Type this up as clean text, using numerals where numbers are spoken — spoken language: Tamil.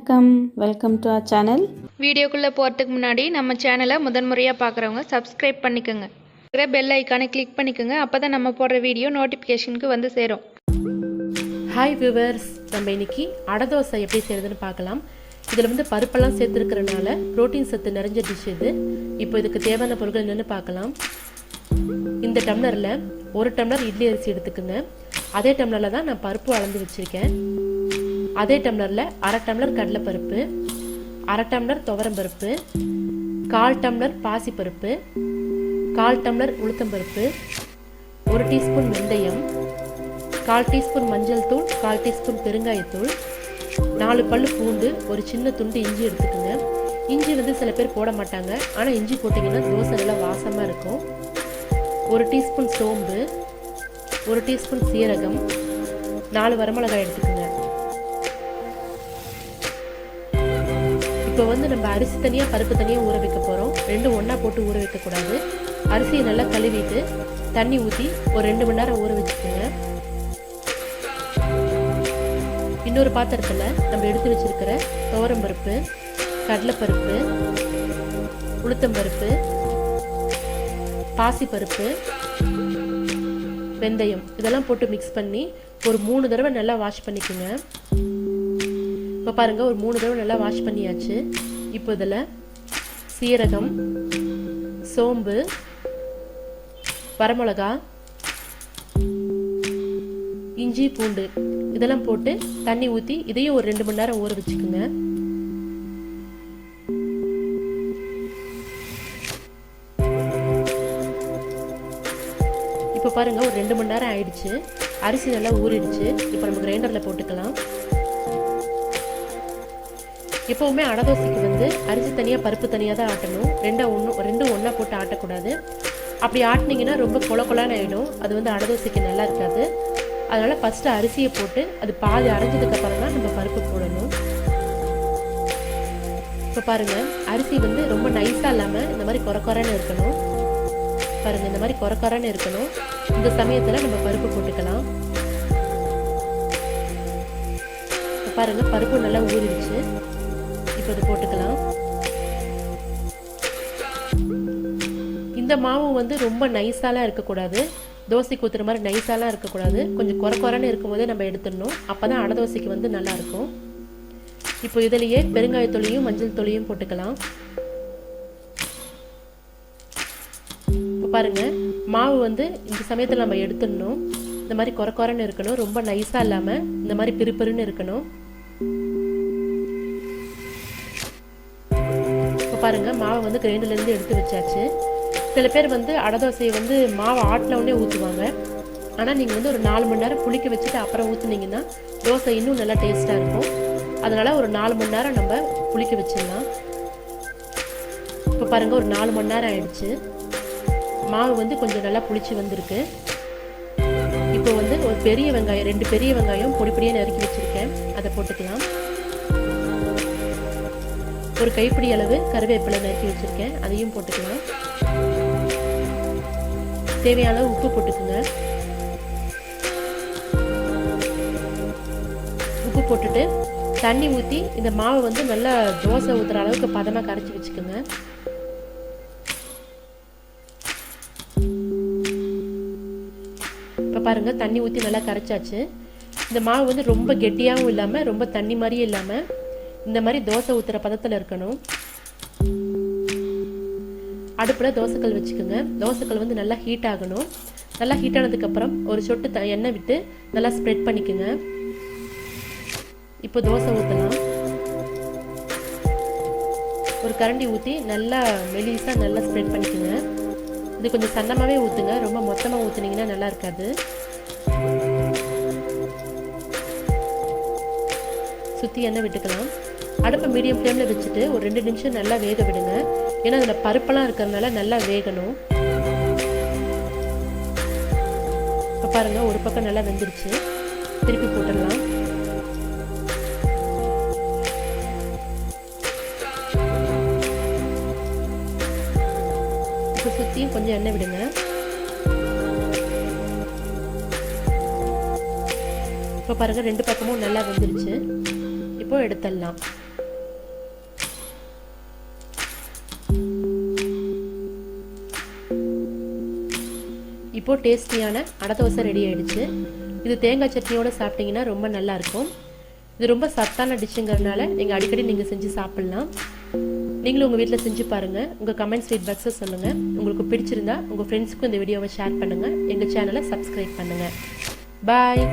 வணக்கம், வெல்கம் டு அவர் சேனல். வீடியோக்குள்ளே போகிறதுக்கு முன்னாடி நம்ம சேனலை முதன்முறையாக பார்க்குறவங்க சப்ஸ்கிரைப் பண்ணிக்கோங்க. இருக்கிற பெல் ஐக்கானை கிளிக் பண்ணிக்கோங்க. அப்போ தான் நம்ம போடுற வீடியோ நோட்டிஃபிகேஷனுக்கு வந்து சேரும். ஹாய் வியூவர்ஸ், நம்ம இன்னைக்கு அடை தோசை எப்படி செய்கிறதுன்னு பார்க்கலாம். இதில் வந்து பருப்பெல்லாம் சேர்த்துருக்கிறனால ப்ரோட்டீன் சத்து நிறைஞ்ச டிஷ் இது. இப்போ இதுக்கு தேவையான பொருட்கள் என்னென்னு பார்க்கலாம். இந்த டம்ளரில் 1 டம்ளர் இட்லி அரிசி எடுத்துக்கோங்க. அதே டம்ளரில் தான் நான் பருப்பு அளந்து வச்சுருக்கேன். அதே டம்ளரில் 1/2 டம்ளர் கடலைப்பருப்பு, 1/2 டம்ளர் துவரம்பருப்பு, 1/4 டம்ளர் பாசிப்பருப்பு, 1/4 டம்ளர் உளுத்தம்பருப்பு, 1 டீஸ்பூன் வெந்தயம், 1/4 டீஸ்பூன் மஞ்சள் தூள், 1/4 டீஸ்பூன் பெருங்காயத்தூள், 4 பல்லு பூண்டு, ஒரு சின்ன துண்டு இஞ்சி எடுத்துக்கோங்க. இஞ்சி வந்து சில பேர் போட மாட்டாங்க, ஆனால் இஞ்சி போட்டிங்கன்னா தோசை நல்லா வாசமாக இருக்கும். 1 டீஸ்பூன் சோம்பு, 1 டீஸ்பூன் சீரகம், 4 வரமிளகாய் எடுத்துக்கோங்க. இப்போ வந்து நம்ம அரிசி தனியாக பருப்பு தனியாக ஊற வைக்க போகிறோம். ரெண்டும் ஒன்றா போட்டு ஊற வைக்கக்கூடாது. அரிசியை நல்லா கழுவிட்டு தண்ணி ஊற்றி ஒரு 2 மணி நேரம் ஊற வச்சுக்கோங்க. இன்னொரு பாத்திரத்தில் நம்ம எடுத்து வச்சிருக்கிற துவரம்பருப்பு, கடலைப்பருப்பு, உளுத்தம்பருப்பு, பாசிப்பருப்பு, வெந்தயம் இதெல்லாம் போட்டு மிக்ஸ் பண்ணி ஒரு 3 தடவை நல்லா வாஷ் பண்ணிக்கோங்க. இப்போ பாருங்கள், ஒரு 3 தடவை நல்லா வாஷ் பண்ணியாச்சு. இப்போ இதில் சீரகம், சோம்பு, வரமிளகா, இஞ்சி, பூண்டு இதெல்லாம் போட்டு தண்ணி ஊற்றி இதையும் ஒரு 2 மணி நேரம் ஊற வச்சுக்கோங்க. இப்போ பாருங்கள், ஒரு 2 மணி நேரம் ஆயிடுச்சு. அரிசி நல்லா ஊறிடுச்சு. இப்போ நம்ம கிரைண்டரில் போட்டுக்கலாம். எப்போவுமே அடை தோசைக்கு வந்து அரிசி தனியாக பருப்பு தனியாக தான் ஆட்டணும். ரெண்டும் ஒன்றா போட்டு ஆட்டக்கூடாது. அப்படி ஆட்டினீங்கன்னா ரொம்ப கொலான்னு ஆகிடும். அது வந்து அடை தோசைக்கு நல்லா இருக்காது. அதனால் ஃபஸ்ட்டு அரிசியை போட்டு அது பாதி அரைஞ்சதுக்கப்புறம் தான் நம்ம பருப்பு போடணும். இப்போ பாருங்கள், அரிசி வந்து ரொம்ப நைஸாக இல்லாமல் இந்த மாதிரி கொரன்னு இருக்கணும். பாருங்கள், இந்த மாதிரி கொரன்னு இருக்கணும். இந்த சமயத்தில் நம்ம பருப்பு போட்டுக்கலாம். இப்போ பாருங்கள், பருப்பு நல்லா ஊறிடுச்சு. இப்போ இது போட்டுக்கலாம். இந்த மாவு வந்து ரொம்ப நைஸாலாம் இருக்கக்கூடாது. தோசைக்கு ஊற்றுற மாதிரி நைஸாலாம் இருக்கக்கூடாது. கொஞ்சம் கொரன்னு இருக்கும்போதே நம்ம எடுத்துடணும். அப்போ தான் அடை தோசைக்கு வந்து நல்லாயிருக்கும். இப்போ இதிலேயே பெருங்காயத்தூளையும் மஞ்சள் தூளையும் போட்டுக்கலாம். இப்போ பாருங்கள், மாவு வந்து இந்த சமயத்தில் நம்ம எடுத்துடணும். இந்த மாதிரி கொரன்னு இருக்கணும். ரொம்ப நைஸாக இல்லாமல் இந்த மாதிரி பிறுபிறுன்னு இருக்கணும். பாருங்க, மாவை வந்து கிரைண்டர்லேருந்து எடுத்து வச்சாச்சு. சில பேர் வந்து அடை தோசையை வந்து மாவை ஆட்டினவுடனே ஊற்றுவாங்க. ஆனால் நீங்கள் வந்து ஒரு 4 மணி நேரம் புளிக்க வச்சுட்டு அப்புறம் ஊற்றுனீங்கன்னா தோசை இன்னும் நல்லா டேஸ்ட்டாக இருக்கும். அதனால் ஒரு 4 மணி நேரம் நம்ம புளிக்க வச்சிடலாம். இப்போ பாருங்கள், ஒரு 4 மணி நேரம் ஆயிடுச்சு. மாவு வந்து கொஞ்சம் நல்லா புளிச்சு வந்திருக்கு. இப்போ வந்து ஒரு பெரிய வெங்காயம், 2 பெரிய வெங்காயம் பொடிப்படியாக நறுக்கி வச்சுருக்கேன். அதை போட்டுக்கலாம். ஒரு கைப்பிடி அளவு கருவேப்பிலை நறுக்கி வச்சுருக்கேன். அதையும் போட்டுக்கலாம். தேவையான உப்பு போட்டுக்குங்க. உப்பு போட்டுட்டு தண்ணி ஊற்றி இந்த மாவை வந்து நல்லா தோசை ஊற்றுற அளவுக்கு பதமாக கரைச்சி வச்சுக்கோங்க. இப்போ பாருங்கள், தண்ணி ஊற்றி நல்லா கரைச்சாச்சு. இந்த மாவு வந்து ரொம்ப கெட்டியாகவும் இல்லாமல் ரொம்ப தண்ணி மாதிரியும் இல்லாமல் இந்த மாதிரி தோசை ஊற்றுற பதத்தில் இருக்கணும். அடுப்பில் தோசைக்கல் வச்சுக்கோங்க. தோசைக்கல் வந்து நல்லா ஹீட் ஆகணும். நல்லா ஹீட் ஆனதுக்கப்புறம் ஒரு சொட்டு எண்ணெய் விட்டு நல்லா ஸ்ப்ரெட் பண்ணிக்கோங்க. இப்போ தோசை ஊற்றலாம். ஒரு கரண்டி ஊற்றி நல்லா மெலிசாக நல்லா ஸ்ப்ரெட் பண்ணிக்கோங்க. இது கொஞ்சம் சன்னமாகவே ஊற்றுங்க. ரொம்ப மொத்தமாக ஊற்றுனீங்கன்னா நல்லா இருக்காது. சுற்றி எண்ணெய் விட்டுக்கலாம். அடுப்பை மீடியம் ஃப்ளேமில் வச்சுட்டு ஒரு 2 நிமிஷம் நல்லா வேக விடுங்க. ஏன்னா அதில் பருப்பெல்லாம் இருக்கிறதுனால நல்லா வேகணும். இப்போ பாருங்கள், ஒரு பக்கம் நல்லா வெந்துருச்சு. திருப்பி போட்டுடலாம். இப்போ சுற்றியும் கொஞ்சம் எண்ணெய் விடுங்க. இப்போ பாருங்கள், 2 பக்கமும் நல்லா வெந்துருச்சு. இப்போ எடுத்துடலாம். இப்போது டேஸ்டியான அடை தோசை ரெடி ஆகிடுச்சு. இது தேங்காய் சட்னியோடு சாப்பிட்டிங்கன்னா ரொம்ப நல்லாயிருக்கும். இது ரொம்ப சத்தான டிஷ்ஷுங்கிறதுனால நீங்கள் அடிக்கடி நீங்கள் செஞ்சு சாப்பிட்லாம். நீங்களும் உங்கள் வீட்டில் செஞ்சு பாருங்கள். உங்கள் கமெண்ட்ஸ் ஃபீட்பேக்ஸை சொல்லுங்கள். உங்களுக்கு பிடிச்சிருந்தா உங்கள் ஃப்ரெண்ட்ஸுக்கும் இந்த வீடியோவை ஷேர் பண்ணுங்கள். எங்கள் சேனலை சப்ஸ்கிரைப் பண்ணுங்கள். பாய்.